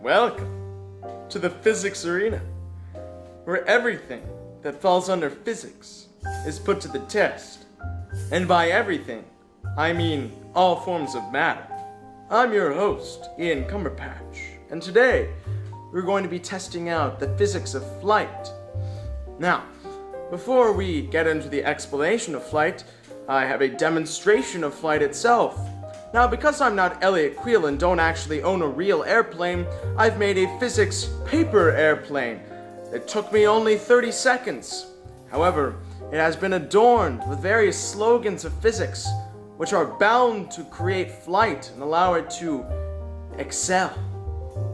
Welcome to the physics arena, where everything that falls under physics is put to the test. And by everything, I mean all forms of matter. I'm your host, Ian Cumberpatch, and today we're going to be testing out the physics of flight. Now, before we get into the explanation of flight, I have a demonstration of flight itself. Now, because I'm not Elliot Queel and don't actually own a real airplane, I've made a physics paper airplane. It took me only 30 seconds. However, it has been adorned with various slogans of physics, which are bound to create flight and allow it to excel.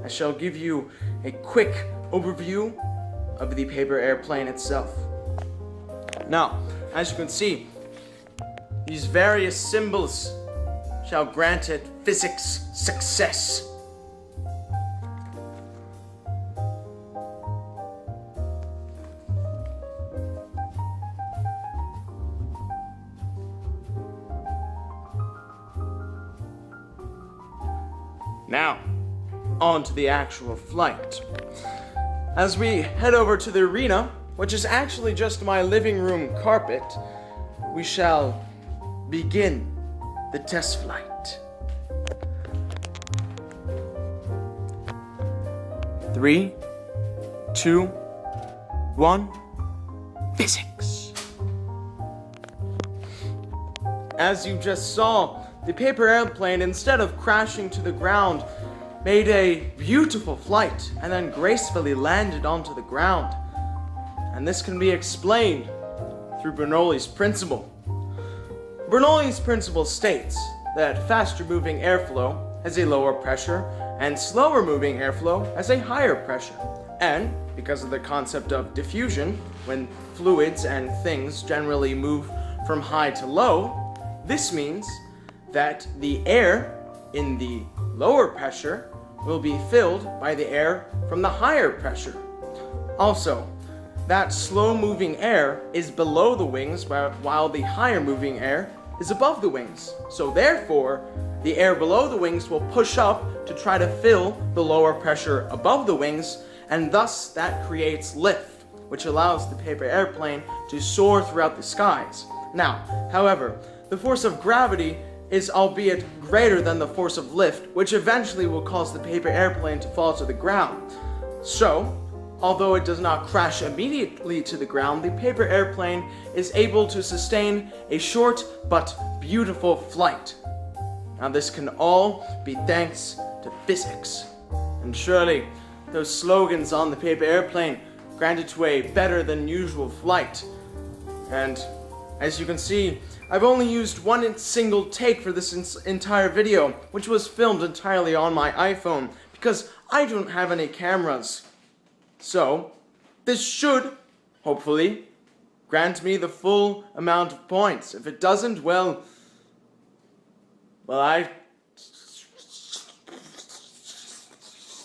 I shall give you a quick overview of the paper airplane itself. Now, as you can see, these various symbols shall grant it physics success. Now, on to the actual flight. As we head over to the arena, which is actually just my living room carpet, we shall begin the test flight. 3, 2, 1, physics. As you just saw, the paper airplane, instead of crashing to the ground, made a beautiful flight and then gracefully landed onto the ground. And this can be explained through Bernoulli's principle. Bernoulli's principle states that faster moving airflow has a lower pressure and slower moving airflow has a higher pressure. And because of the concept of diffusion, when fluids and things generally move from high to low, this means that the air in the lower pressure will be filled by the air from the higher pressure. Also, that slow-moving air is below the wings while the higher-moving air is above the wings. So therefore, the air below the wings will push up to try to fill the lower pressure above the wings, and thus that creates lift, which allows the paper airplane to soar throughout the skies. Now, however, the force of gravity is albeit greater than the force of lift, which eventually will cause the paper airplane to fall to the ground. So, although it does not crash immediately to the ground, the paper airplane is able to sustain a short but beautiful flight. Now, this can all be thanks to physics. And surely, those slogans on the paper airplane granted to a better than usual flight. And as you can see, I've only used one single take for this entire video, which was filmed entirely on my iPhone, because I don't have any cameras. So, this should, hopefully, grant me the full amount of points. If it doesn't, well,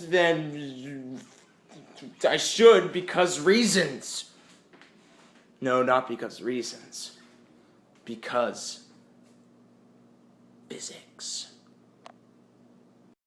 then I should, because reasons. No, not because reasons. Because physics.